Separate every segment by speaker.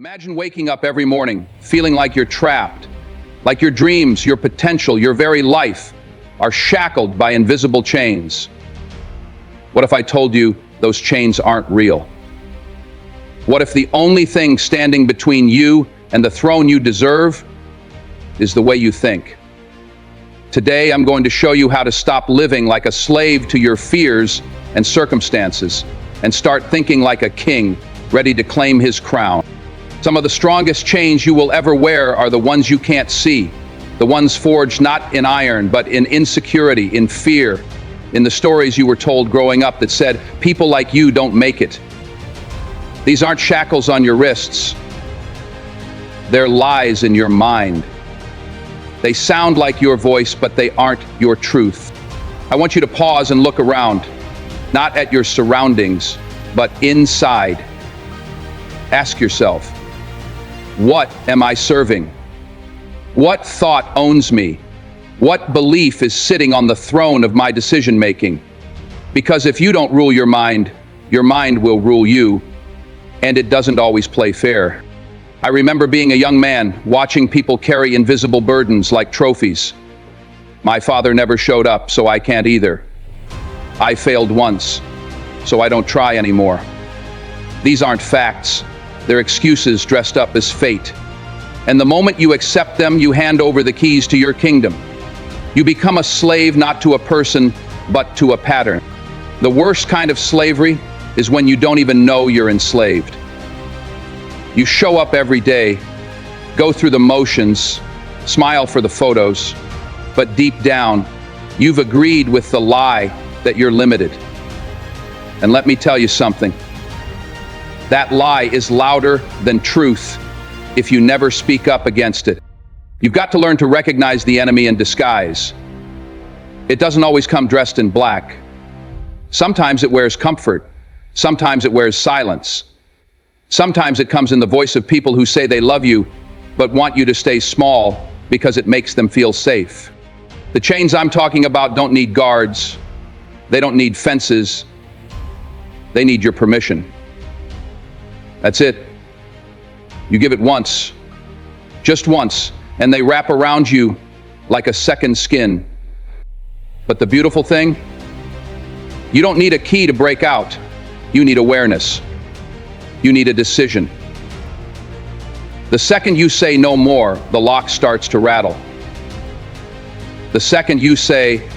Speaker 1: Imagine waking up every morning feeling like you're trapped, like your dreams, your potential, your very life are shackled by invisible chains. What if I told you those chains aren't real? What if the only thing standing between you and the throne you deserve is the way you think? Today, I'm going to show you how to stop living like a slave to your fears and circumstances and start thinking like a king, ready to claim his crown. Some of the strongest chains you will ever wear are the ones you can't see, the ones forged not in iron, but in insecurity, in fear, in the stories you were told growing up that said, people like you don't make it. These aren't shackles on your wrists. They're lies in your mind. They sound like your voice, but they aren't your truth. I want you to pause and look around, not at your surroundings, but inside. Ask yourself, what am I serving? What thought owns me? What belief is sitting on the throne of my decision-making? Because if you don't rule your mind will rule you, and it doesn't always play fair. I remember being a young man, watching people carry invisible burdens like trophies. My father never showed up, so I can't either. I failed once, so I don't try anymore. These aren't facts. They're excuses dressed up as fate. And the moment you accept them, you hand over the keys to your kingdom. You become a slave not to a person, but to a pattern. The worst kind of slavery is when you don't even know you're enslaved. You show up every day, go through the motions, smile for the photos, but deep down, you've agreed with the lie that you're limited. And let me tell you something. That lie is louder than truth if you never speak up against it. You've got to learn to recognize the enemy in disguise. It doesn't always come dressed in black. Sometimes it wears comfort. Sometimes it wears silence. Sometimes it comes in the voice of people who say they love you, but want you to stay small because it makes them feel safe. The chains I'm talking about don't need guards. They don't need fences. They need your permission. That's it. You give it once, just once, and they wrap around you like a second skin. But the beautiful thing, you don't need a key to break out. You need awareness. You need a decision. The second you say no more, the lock starts to rattle. The second you say,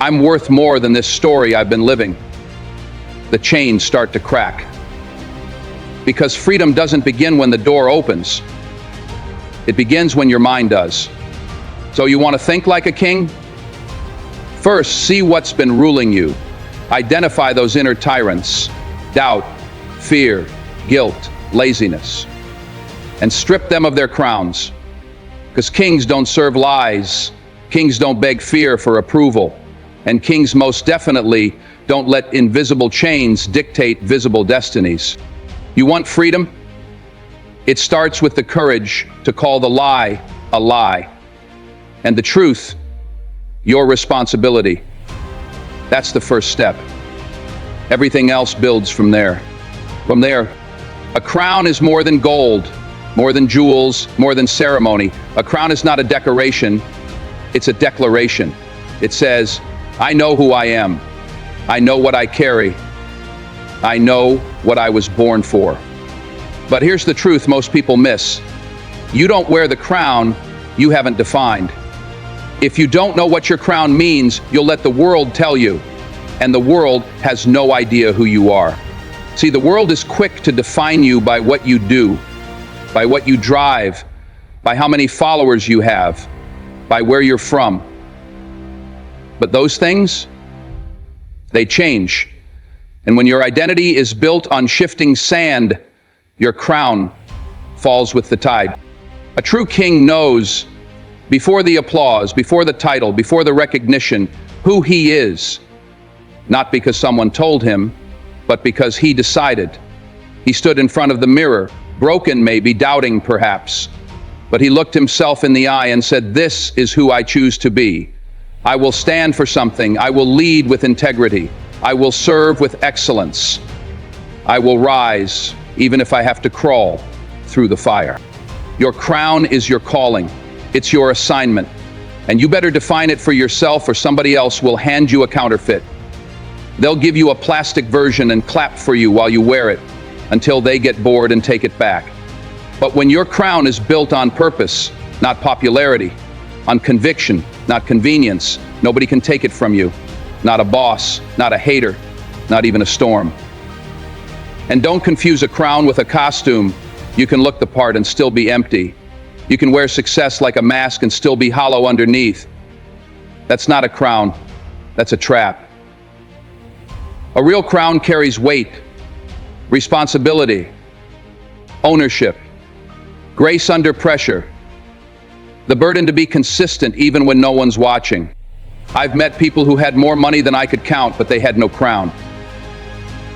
Speaker 1: I'm worth more than this story I've been living, the chains start to crack. Because freedom doesn't begin when the door opens. It begins when your mind does. So you want to think like a king? First, see what's been ruling you. Identify those inner tyrants, doubt, fear, guilt, laziness, and strip them of their crowns. Because kings don't serve lies. Kings don't beg fear for approval. And kings most definitely don't let invisible chains dictate visible destinies. You want freedom? It starts with the courage to call the lie a lie, and the truth your responsibility. That's the first step. Everything else builds from there. From there, a crown is more than gold, more than jewels, more than ceremony. A crown is not a decoration, it's a declaration. It says, I know who I am. I know what I carry. I know what I was born for. But here's the truth most people miss. You don't wear the crown you haven't defined. If you don't know what your crown means, you'll let the world tell you. And the world has no idea who you are. See, the world is quick to define you by what you do, by what you drive, by how many followers you have, by where you're from. But those things, they change. And when your identity is built on shifting sand, your crown falls with the tide. A true king knows, before the applause, before the title, before the recognition, who he is. Not because someone told him, but because he decided. He stood in front of the mirror, broken maybe, doubting perhaps. But he looked himself in the eye and said, this is who I choose to be. I will stand for something. I will lead with integrity. I will serve with excellence. I will rise, even if I have to crawl, through the fire. Your crown is your calling. It's your assignment. And you better define it for yourself, or somebody else will hand you a counterfeit. They'll give you a plastic version and clap for you while you wear it until they get bored and take it back. But when your crown is built on purpose, not popularity, on conviction, not convenience, nobody can take it from you. Not a boss, not a hater, not even a storm. And don't confuse a crown with a costume. You can look the part and still be empty. You can wear success like a mask and still be hollow underneath. That's not a crown, that's a trap. A real crown carries weight, responsibility, ownership, grace under pressure, the burden to be consistent even when no one's watching. I've met people who had more money than I could count, but they had no crown.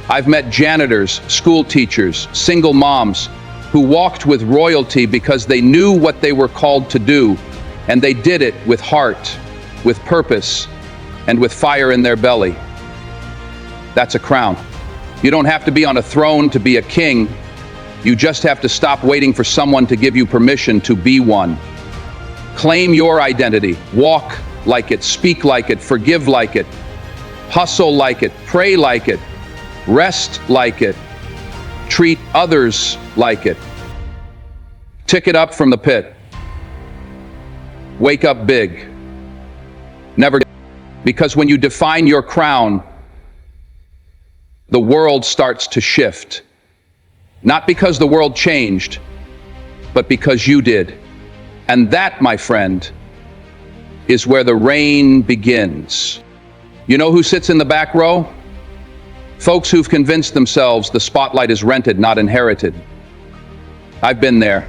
Speaker 1: I've met janitors, school teachers, single moms who walked with royalty because they knew what they were called to do, and they did it with heart, with purpose, and with fire in their belly. That's a crown. You don't have to be on a throne to be a king. You just have to stop waiting for someone to give you permission to be one. Claim your identity. Walk like it, speak like it, forgive like it, hustle like it, pray like it, rest like it, treat others like it. Tick it up from the pit. Wake up big. Never, because when you define your crown, the world starts to shift. Not because the world changed, but because you did. And that, my friend, is where the reign begins. You know who sits in the back row? Folks who've convinced themselves the spotlight is rented, not inherited. I've been there,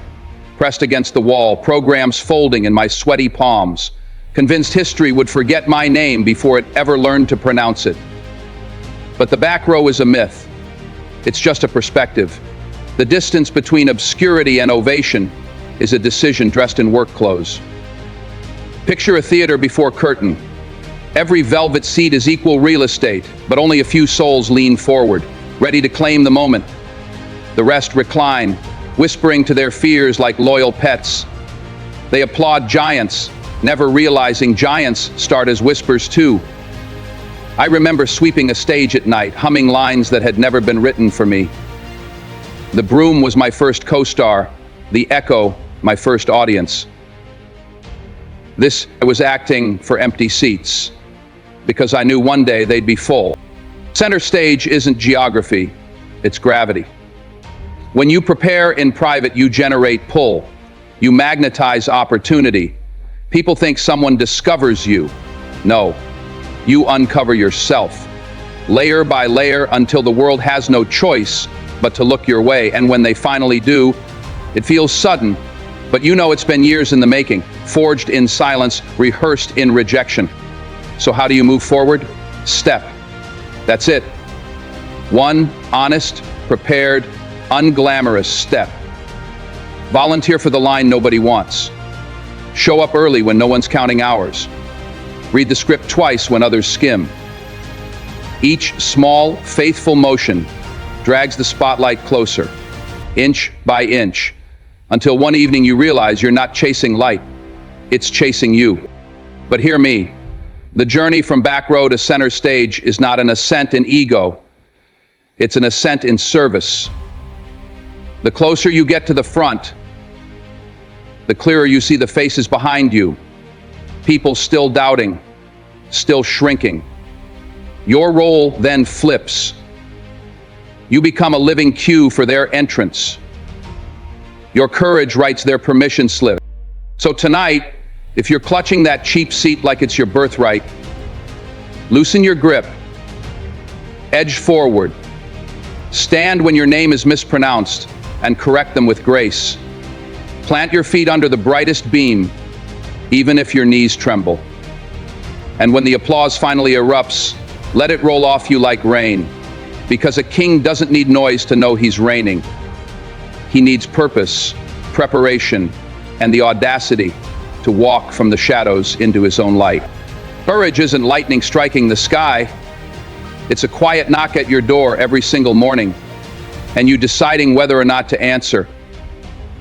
Speaker 1: pressed against the wall, programs folding in my sweaty palms, convinced history would forget my name before it ever learned to pronounce it. But the back row is a myth. It's just a perspective. The distance between obscurity and ovation is a decision dressed in work clothes. Picture a theater before curtain. Every velvet seat is equal real estate, but only a few souls lean forward, ready to claim the moment. The rest recline, whispering to their fears like loyal pets. They applaud giants, never realizing giants start as whispers too. I remember sweeping a stage at night, humming lines that had never been written for me. The broom was my first co-star, the echo, my first audience. I was acting for empty seats, because I knew one day they'd be full. Center stage isn't geography, it's gravity. When you prepare in private, you generate pull. You magnetize opportunity. People think someone discovers you. No, you uncover yourself, layer by layer, until the world has no choice but to look your way. And when they finally do, it feels sudden, but you know it's been years in the making, forged in silence, rehearsed in rejection. So how do you move forward? Step. That's it. One honest, prepared, unglamorous step. Volunteer for the line nobody wants. Show up early when no one's counting hours. Read the script twice when others skim. Each small, faithful motion drags the spotlight closer, inch by inch, until one evening you realize you're not chasing light, it's chasing you. But hear me, the journey from back row to center stage is not an ascent in ego, it's an ascent in service. The closer you get to the front, the clearer you see the faces behind you, people still doubting, still shrinking. Your role then flips. You become a living cue for their entrance. Your courage writes their permission slip. So tonight, if you're clutching that cheap seat like it's your birthright, loosen your grip, edge forward, stand when your name is mispronounced, and correct them with grace. Plant your feet under the brightest beam, even if your knees tremble. And when the applause finally erupts, let it roll off you like rain, because a king doesn't need noise to know he's reigning. He needs purpose, preparation, and the audacity to walk from the shadows into his own light. Courage isn't lightning striking the sky. It's a quiet knock at your door every single morning, and you deciding whether or not to answer.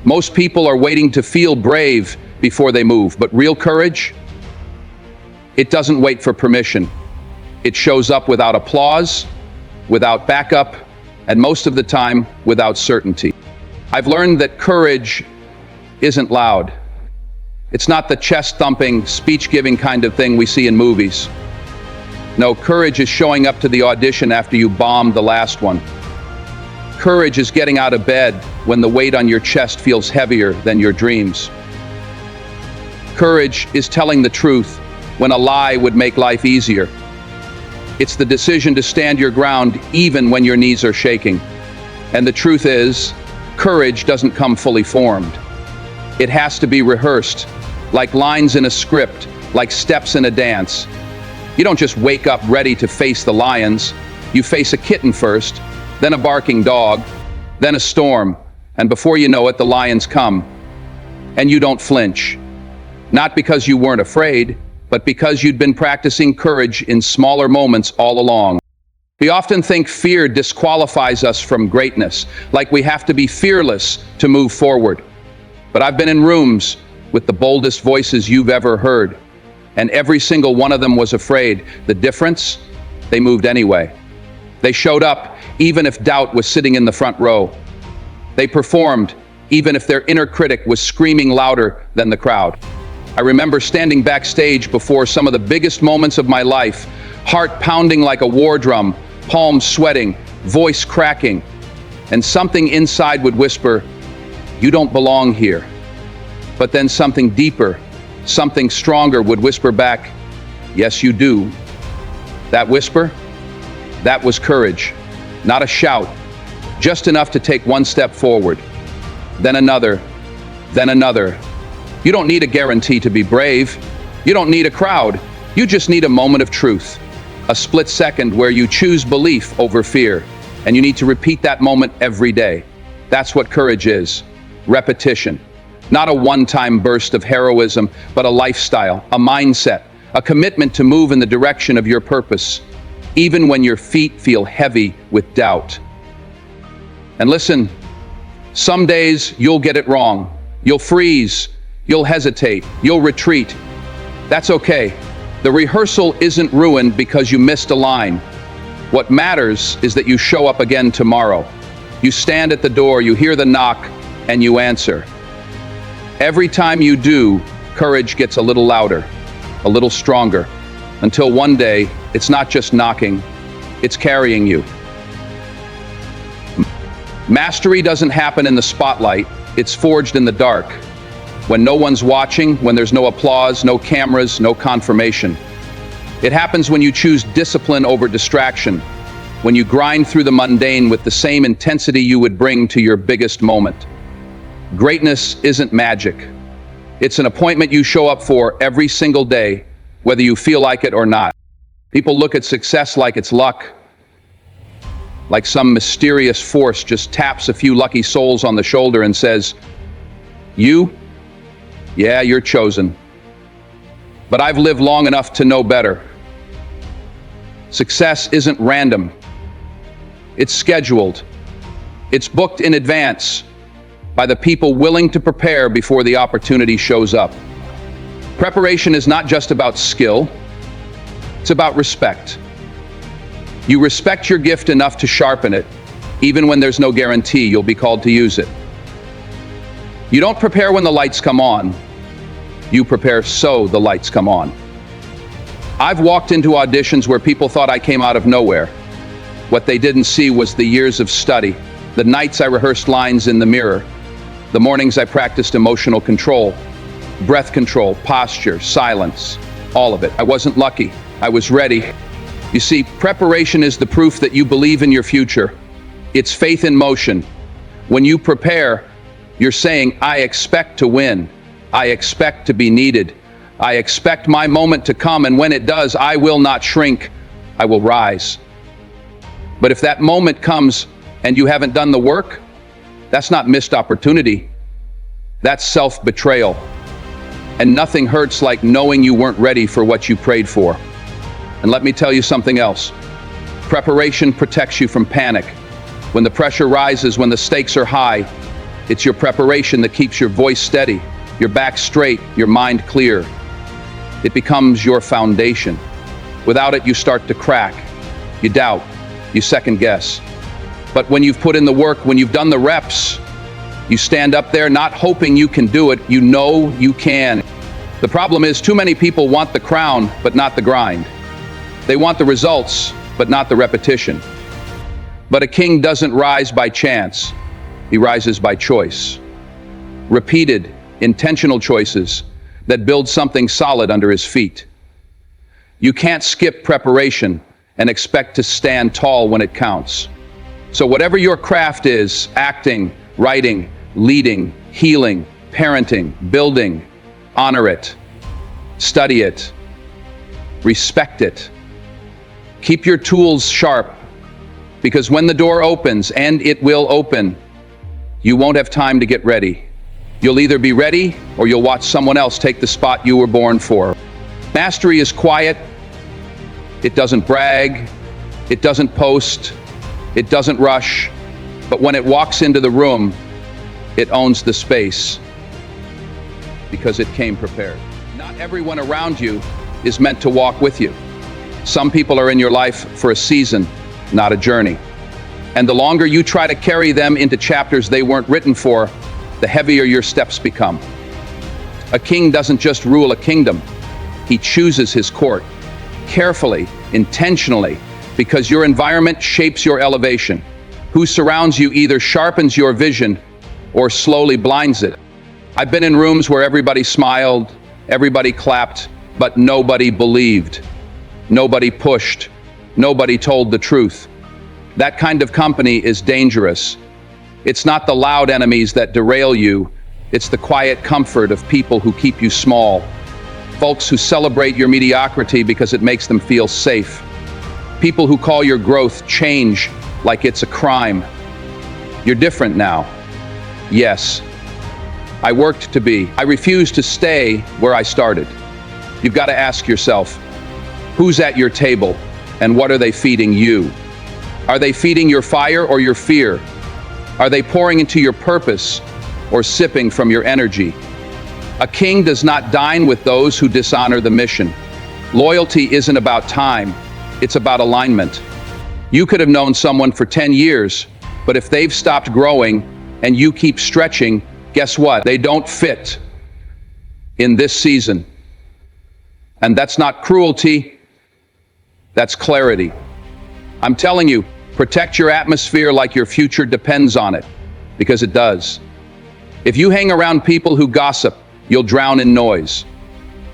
Speaker 1: Most people are waiting to feel brave before they move, but real courage, it doesn't wait for permission. It shows up without applause, without backup, and most of the time, without certainty. I've learned that courage isn't loud. It's not the chest-thumping, speech-giving kind of thing we see in movies. No, courage is showing up to the audition after you bombed the last one. Courage is getting out of bed when the weight on your chest feels heavier than your dreams. Courage is telling the truth when a lie would make life easier. It's the decision to stand your ground even when your knees are shaking. And the truth is, courage doesn't come fully formed. It has to be rehearsed, like lines in a script, like steps in a dance. You don't just wake up ready to face the lions. You face a kitten first, then a barking dog, then a storm, and before you know it, the lions come. And you don't flinch. Not because you weren't afraid, but because you'd been practicing courage in smaller moments all along. We often think fear disqualifies us from greatness, like we have to be fearless to move forward. But I've been in rooms with the boldest voices you've ever heard, and every single one of them was afraid. The difference? They moved anyway. They showed up, even if doubt was sitting in the front row. They performed, even if their inner critic was screaming louder than the crowd. I remember standing backstage before some of the biggest moments of my life, heart pounding like a war drum, palms sweating, voice cracking, and something inside would whisper, "You don't belong here." But then something deeper, something stronger would whisper back, "Yes, you do." That whisper? That was courage. Not a shout, just enough to take one step forward. Then another, then another. You don't need a guarantee to be brave. You don't need a crowd. You just need a moment of truth. A split second where you choose belief over fear. And you need to repeat that moment every day. That's what courage is. Repetition. Not a one-time burst of heroism, but a lifestyle, a mindset, a commitment to move in the direction of your purpose, even when your feet feel heavy with doubt. And listen, some days you'll get it wrong. You'll freeze. You'll hesitate. You'll retreat. That's okay. The rehearsal isn't ruined because you missed a line. What matters is that you show up again tomorrow. You stand at the door, you hear the knock, and you answer. Every time you do, courage gets a little louder, a little stronger, until one day, it's not just knocking, it's carrying you. Mastery doesn't happen in the spotlight, it's forged in the dark. When no one's watching, when there's no applause, no cameras, no confirmation. It happens when you choose discipline over distraction, when you grind through the mundane with the same intensity you would bring to your biggest moment. Greatness isn't magic. It's an appointment you show up for every single day, whether you feel like it or not. People look at success like it's luck, like some mysterious force just taps a few lucky souls on the shoulder and says, "You? Yeah, you're chosen." But I've lived long enough to know better. Success isn't random. It's scheduled. It's booked in advance by the people willing to prepare before the opportunity shows up. Preparation is not just about skill, it's about respect. You respect your gift enough to sharpen it, even when there's no guarantee you'll be called to use it. You don't prepare when the lights come on. You prepare so the lights come on. I've walked into auditions where people thought I came out of nowhere. What they didn't see was the years of study, the nights I rehearsed lines in the mirror, the mornings I practiced emotional control, breath control, posture, silence, all of it. I wasn't lucky. I was ready. You see, preparation is the proof that you believe in your future. It's faith in motion. When you prepare, you're saying, "I expect to win. I expect to be needed. I expect my moment to come, and when it does, I will not shrink. I will rise." But if that moment comes and you haven't done the work, that's not missed opportunity. That's self-betrayal. And nothing hurts like knowing you weren't ready for what you prayed for. And let me tell you something else. Preparation protects you from panic. When the pressure rises, when the stakes are high, It's your preparation that keeps your voice steady, your back straight, your mind clear. It becomes your foundation. Without it, you start to crack. You doubt. You second guess. But when you've put in the work, when you've done the reps, you stand up there not hoping you can do it, you know you can. The problem is too many people want the crown, but not the grind. They want the results, but not the repetition. But a king doesn't rise by chance. He rises by choice. Repeated, intentional choices that build something solid under his feet. You can't skip preparation and expect to stand tall when it counts. So whatever your craft is, acting, writing, leading, healing, parenting, building, honor it, study it, respect it. Keep your tools sharp, because when the door opens, and it will open, you won't have time to get ready. You'll either be ready or you'll watch someone else take the spot you were born for. Mastery is quiet. It doesn't brag. It doesn't post. It doesn't rush. But when it walks into the room, it owns the space because it came prepared. Not everyone around you is meant to walk with you. Some people are in your life for a season, not a journey. And the longer you try to carry them into chapters they weren't written for, the heavier your steps become. A king doesn't just rule a kingdom. He chooses his court carefully, intentionally, because your environment shapes your elevation. Who surrounds you either sharpens your vision or slowly blinds it. I've been in rooms where everybody smiled, everybody clapped, but nobody believed. Nobody pushed. Nobody told the truth. That kind of company is dangerous. It's not the loud enemies that derail you. It's the quiet comfort of people who keep you small. Folks who celebrate your mediocrity because it makes them feel safe. People who call your growth change like it's a crime. You're different now. Yes. I worked to be. I refuse to stay where I started. You've got to ask yourself, who's at your table and what are they feeding you? Are they feeding your fire or your fear? Are they pouring into your purpose or sipping from your energy? A king does not dine with those who dishonor the mission. Loyalty isn't about time, it's about alignment. You could have known someone for 10 years, but if they've stopped growing and you keep stretching, guess what? They don't fit in this season. And that's not cruelty, that's clarity. I'm telling you, protect your atmosphere like your future depends on it, because it does. If you hang around people who gossip, you'll drown in noise.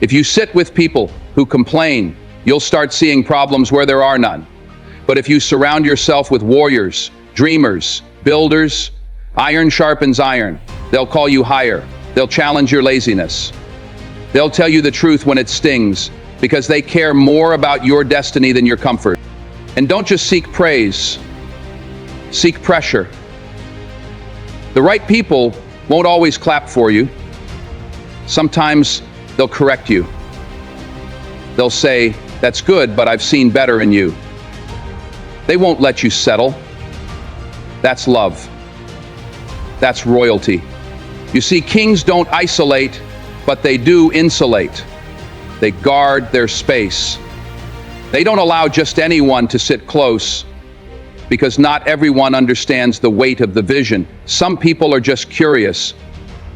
Speaker 1: If you sit with people who complain, you'll start seeing problems where there are none. But if you surround yourself with warriors, dreamers, builders, iron sharpens iron. They'll call you higher. They'll challenge your laziness. They'll tell you the truth when it stings, because they care more about your destiny than your comfort. And don't just seek praise, seek pressure. The right people won't always clap for you. Sometimes they'll correct you. They'll say, "That's good, but I've seen better in you." They won't let you settle. That's love. That's royalty. You see, kings don't isolate, but they do insulate. They guard their space. They don't allow just anyone to sit close, because not everyone understands the weight of the vision. Some people are just curious.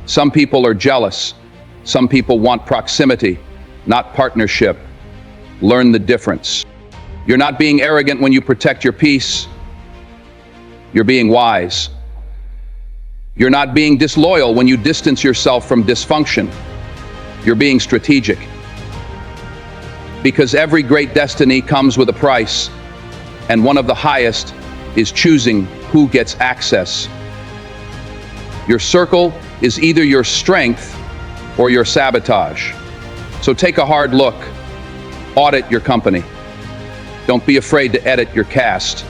Speaker 1: Some people are jealous. Some people want proximity, not partnership. Learn the difference. You're not being arrogant when you protect your peace. You're being wise. You're not being disloyal when you distance yourself from dysfunction. You're being strategic. Because every great destiny comes with a price, and one of the highest is choosing who gets access. Your circle is either your strength or your sabotage. So take a hard look. Audit your company. Don't be afraid to edit your cast.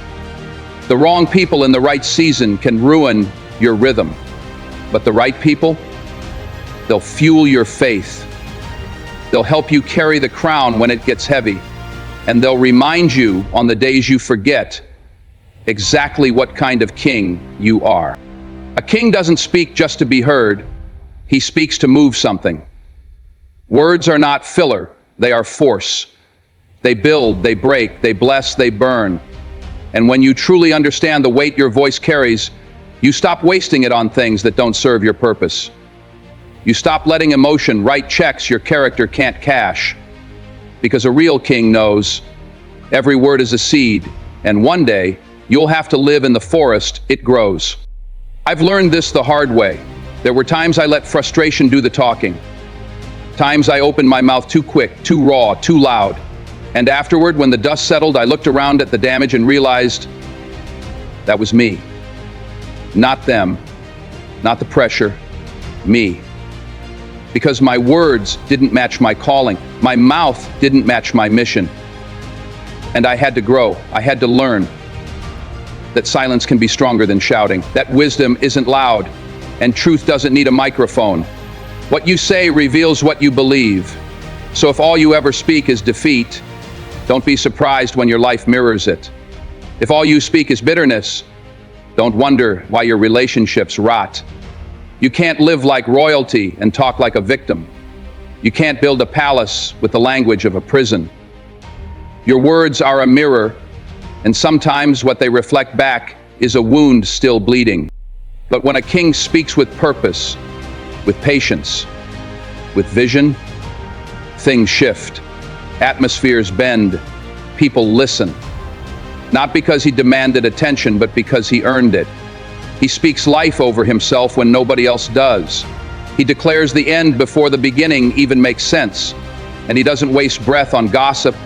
Speaker 1: The wrong people in the right season can ruin your rhythm, but the right people, they'll fuel your faith. They'll help you carry the crown when it gets heavy, and they'll remind you on the days you forget exactly what kind of king you are. A king doesn't speak just to be heard. He speaks to move something. Words are not filler, they are force. They build, they break, they bless, they burn. And when you truly understand the weight your voice carries, you stop wasting it on things that don't serve your purpose. You stop letting emotion write checks your character can't cash. Because a real king knows every word is a seed, and one day you'll have to live in the forest it grows. I've learned this the hard way. There were times I let frustration do the talking. Times I opened my mouth too quick, too raw, too loud. And afterward, when the dust settled, I looked around at the damage and realized that was me. Not them, not the pressure, me. Because my words didn't match my calling. My mouth didn't match my mission. And I had to grow. I had to learn that silence can be stronger than shouting, that wisdom isn't loud, and truth doesn't need a microphone. What you say reveals what you believe. So if all you ever speak is defeat, don't be surprised when your life mirrors it. If all you speak is bitterness, don't wonder why your relationships rot. You can't live like royalty and talk like a victim. You can't build a palace with the language of a prison. Your words are a mirror, and sometimes what they reflect back is a wound still bleeding. But when a king speaks with purpose, with patience, with vision, things shift. Atmospheres bend. People listen. Not because he demanded attention, but because he earned it. He speaks life over himself when nobody else does. He declares the end before the beginning even makes sense. And he doesn't waste breath on gossip,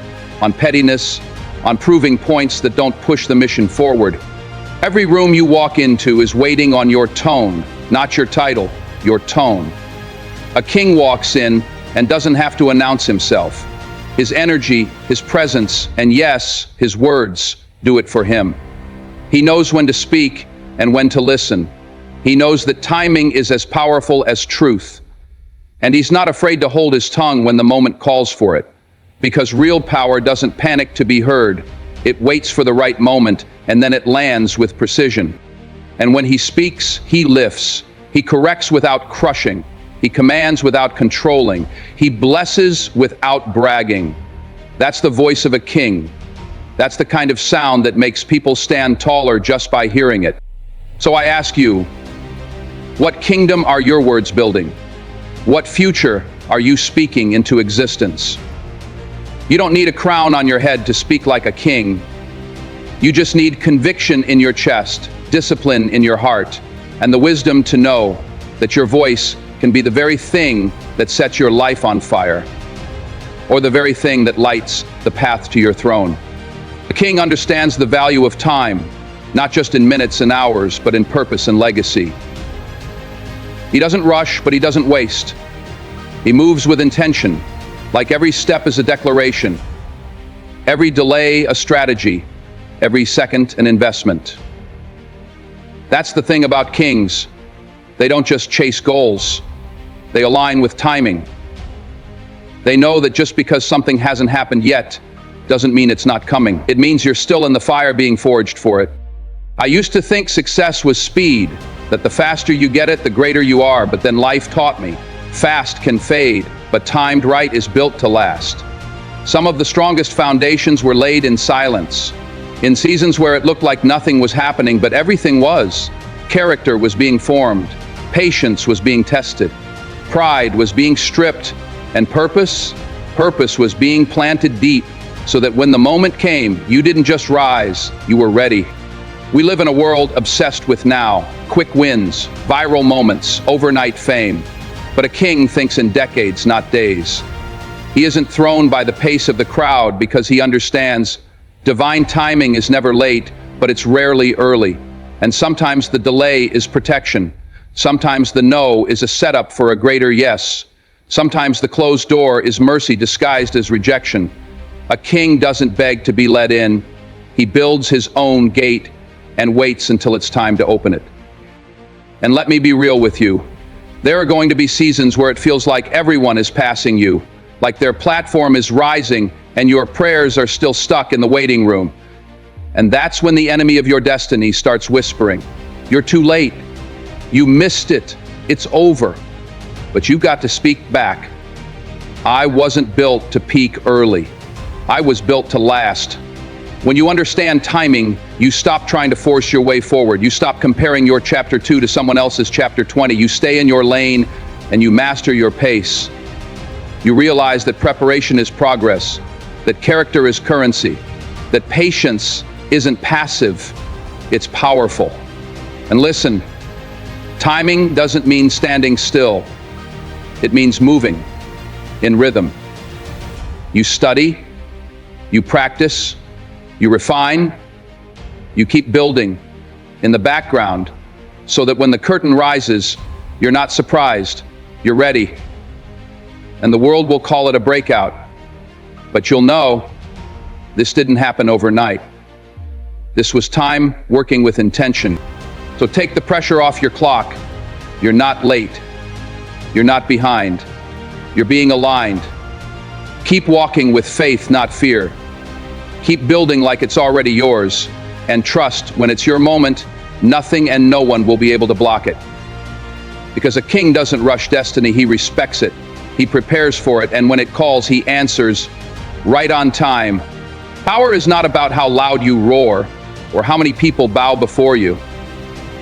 Speaker 1: on pettiness, on proving points that don't push the mission forward. Every room you walk into is waiting on your tone, not your title, your tone. A king walks in and doesn't have to announce himself. His energy, his presence, and yes, his words do it for him. He knows when to speak and when to listen. He knows that timing is as powerful as truth. And he's not afraid to hold his tongue when the moment calls for it. Because real power doesn't panic to be heard. It waits for the right moment, and then it lands with precision. And when he speaks, he lifts. He corrects without crushing. He commands without controlling. He blesses without bragging. That's the voice of a king. That's the kind of sound that makes people stand taller just by hearing it. So I ask you, what kingdom are your words building? What future are you speaking into existence? You don't need a crown on your head to speak like a king. You just need conviction in your chest, discipline in your heart, and the wisdom to know that your voice can be the very thing that sets your life on fire, or the very thing that lights the path to your throne. A king understands the value of time, not just in minutes and hours, but in purpose and legacy. He doesn't rush, but he doesn't waste. He moves with intention, like every step is a declaration, every delay a strategy, every second an investment. That's the thing about kings. They don't just chase goals. They align with timing. They know that just because something hasn't happened yet doesn't mean it's not coming. It means you're still in the fire being forged for it. I used to think success was speed, that the faster you get it, the greater you are, but then life taught me. Fast can fade, but timed right is built to last. Some of the strongest foundations were laid in silence, in seasons where it looked like nothing was happening, but everything was. Character was being formed, patience was being tested, pride was being stripped, and purpose was being planted deep, so that when the moment came, you didn't just rise, you were ready. We live in a world obsessed with now, quick wins, viral moments, overnight fame. But a king thinks in decades, not days. He isn't thrown by the pace of the crowd because he understands divine timing is never late, but it's rarely early. And sometimes the delay is protection. Sometimes the no is a setup for a greater yes. Sometimes the closed door is mercy disguised as rejection. A king doesn't beg to be let in. He builds his own gate and waits until it's time to open it. And let me be real with you. There are going to be seasons where it feels like everyone is passing you, like their platform is rising and your prayers are still stuck in the waiting room. And that's when the enemy of your destiny starts whispering, "You're too late. You missed it. It's over. But you got to speak back. I wasn't built to peak early. I was built to last. When you understand timing, you stop trying to force your way forward. You stop comparing your chapter 2 to someone else's chapter 20. You stay in your lane and you master your pace. You realize that preparation is progress, that character is currency, that patience isn't passive, it's powerful. And listen, timing doesn't mean standing still. It means moving in rhythm. You study, you practice, you refine, you keep building in the background so that when the curtain rises, you're not surprised, you're ready. And the world will call it a breakout, but you'll know this didn't happen overnight. This was time working with intention. So take the pressure off your clock. You're not late. You're not behind. You're being aligned. Keep walking with faith, not fear. Keep building like it's already yours, and trust when it's your moment, nothing and no one will be able to block it. Because a king doesn't rush destiny, he respects it. He prepares for it, and when it calls, he answers right on time. Power is not about how loud you roar or how many people bow before you.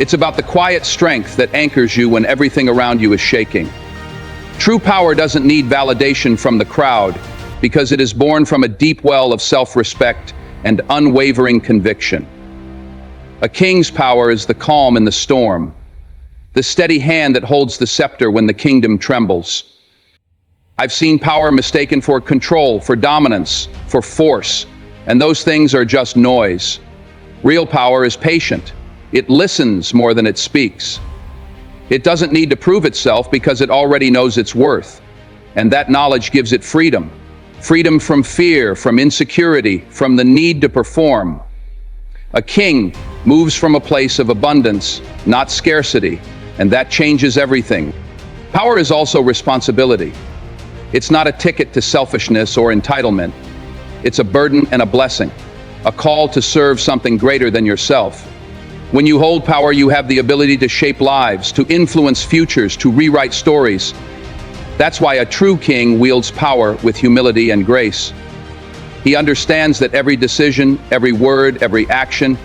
Speaker 1: It's about the quiet strength that anchors you when everything around you is shaking. True power doesn't need validation from the crowd, because it is born from a deep well of self-respect and unwavering conviction. A king's power is the calm in the storm, the steady hand that holds the scepter when the kingdom trembles. I've seen power mistaken for control, for dominance, for force, and those things are just noise. Real power is patient. It listens more than it speaks. It doesn't need to prove itself because it already knows its worth, and that knowledge gives it freedom. Freedom from fear, from insecurity, from the need to perform. A king moves from a place of abundance, not scarcity, and that changes everything. Power is also responsibility. It's not a ticket to selfishness or entitlement. It's a burden and a blessing, a call to serve something greater than yourself. When you hold power, you have the ability to shape lives, to influence futures, to rewrite stories. That's why a true king wields power with humility and grace. He understands that every decision, every word, every action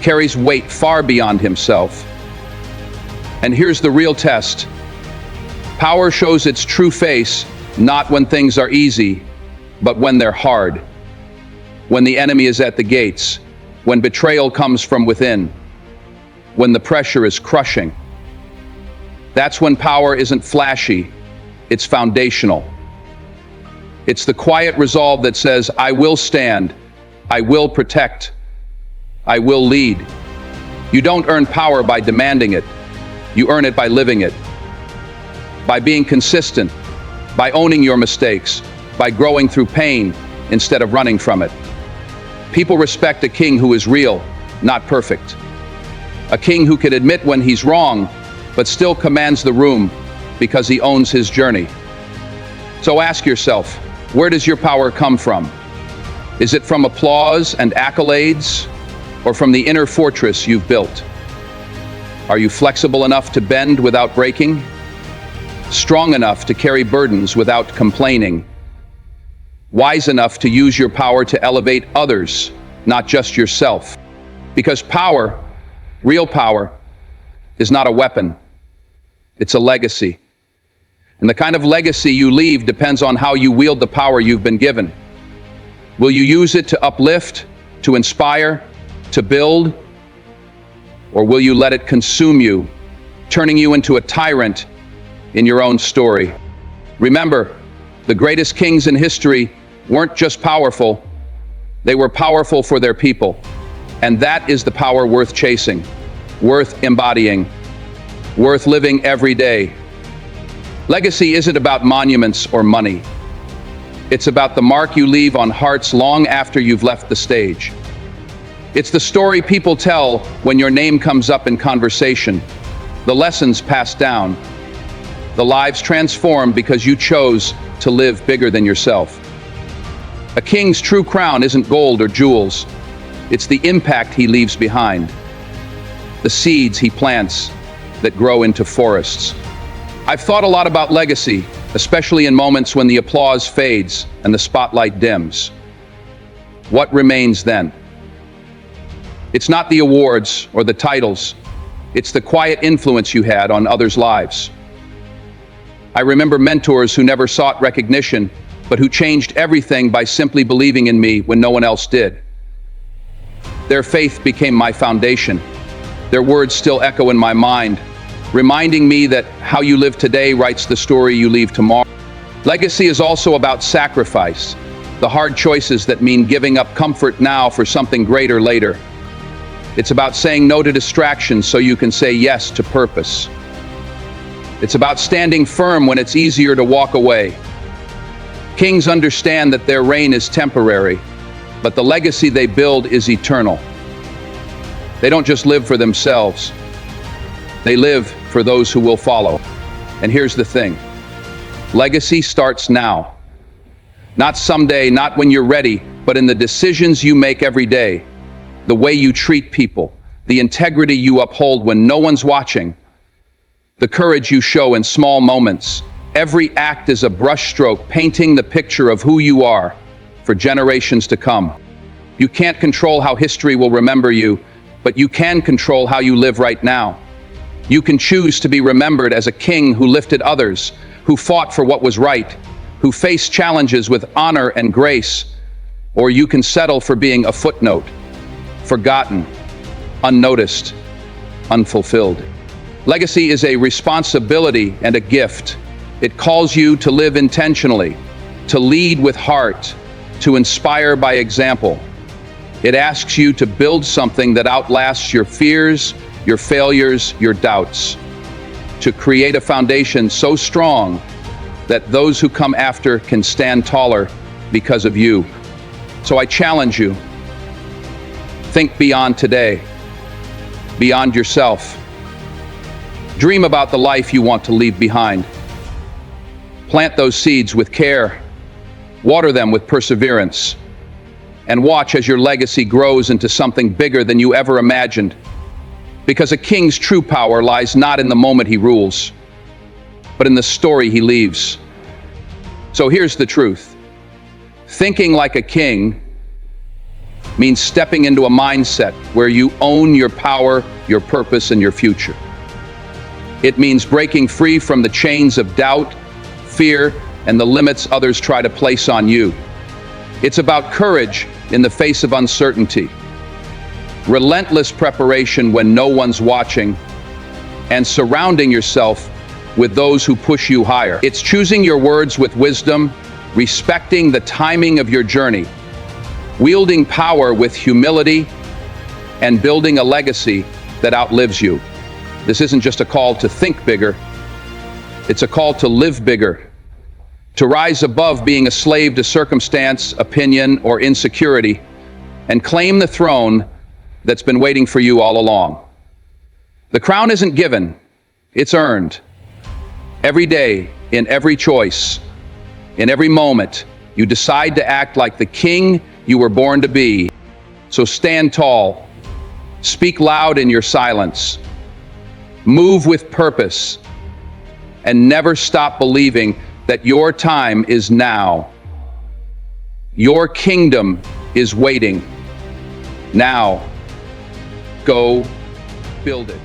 Speaker 1: carries weight far beyond himself. And here's the real test. Power shows its true face, not when things are easy, but when they're hard. When the enemy is at the gates, when betrayal comes from within, when the pressure is crushing. That's when power isn't flashy. It's foundational. It's the quiet resolve that says, I will stand, I will protect, I will lead. You don't earn power by demanding it. You earn it by living it. By being consistent, by owning your mistakes, by growing through pain instead of running from it. People respect a king who is real, not perfect. A king who can admit when he's wrong, but still commands the room because he owns his journey. So ask yourself, where does your power come from? Is it from applause and accolades, or from the inner fortress you've built? Are you flexible enough to bend without breaking? Strong enough to carry burdens without complaining? Wise enough to use your power to elevate others, not just yourself? Because power, real power, is not a weapon. It's a legacy. And the kind of legacy you leave depends on how you wield the power you've been given. Will you use it to uplift, to inspire, to build? Or will you let it consume you, turning you into a tyrant in your own story? Remember, the greatest kings in history weren't just powerful, they were powerful for their people. And that is the power worth chasing, worth embodying, worth living every day. Legacy isn't about monuments or money. It's about the mark you leave on hearts long after you've left the stage. It's the story people tell when your name comes up in conversation, the lessons passed down, the lives transformed because you chose to live bigger than yourself. A king's true crown isn't gold or jewels. It's the impact he leaves behind, the seeds he plants, that grow into forests. I've thought a lot about legacy, especially in moments when the applause fades and the spotlight dims. What remains then? It's not the awards or the titles. It's the quiet influence you had on others' lives. I remember mentors who never sought recognition, but who changed everything by simply believing in me when no one else did. Their faith became my foundation. Their words still echo in my mind, reminding me that how you live today writes the story you leave tomorrow. Legacy is also about sacrifice, the hard choices that mean giving up comfort now for something greater later. It's about saying no to distractions so you can say yes to purpose. It's about standing firm when it's easier to walk away. Kings understand that their reign is temporary, but the legacy they build is eternal. They don't just live for themselves. They live for those who will follow. And here's the thing. Legacy starts now. Not someday, not when you're ready, but in the decisions you make every day, the way you treat people, the integrity you uphold when no one's watching, the courage you show in small moments. Every act is a brushstroke painting the picture of who you are for generations to come. You can't control how history will remember you, but you can control how you live right now. You can choose to be remembered as a king who lifted others, who fought for what was right, who faced challenges with honor and grace, or you can settle for being a footnote, forgotten, unnoticed, unfulfilled. Legacy is a responsibility and a gift. It calls you to live intentionally, to lead with heart, to inspire by example. It asks you to build something that outlasts your fears, your failures, your doubts, to create a foundation so strong that those who come after can stand taller because of you. So I challenge you, think beyond today, beyond yourself. Dream about the life you want to leave behind. Plant those seeds with care, water them with perseverance, and watch as your legacy grows into something bigger than you ever imagined. Because a king's true power lies not in the moment he rules, but in the story he leaves. So here's the truth. Thinking like a king means stepping into a mindset where you own your power, your purpose, and your future. It means breaking free from the chains of doubt, fear, and the limits others try to place on you. It's about courage in the face of uncertainty, relentless preparation when no one's watching, and surrounding yourself with those who push you higher. It's choosing your words with wisdom, respecting the timing of your journey, wielding power with humility, and building a legacy that outlives you. This isn't just a call to think bigger, it's a call to live bigger, to rise above being a slave to circumstance, opinion, or insecurity, and claim the throne that's been waiting for you all along. The crown isn't given, it's earned. Every day, in every choice, in every moment, you decide to act like the king you were born to be. So stand tall, speak loud in your silence, move with purpose, and never stop believing that your time is now. Your kingdom is waiting. Now, go build it.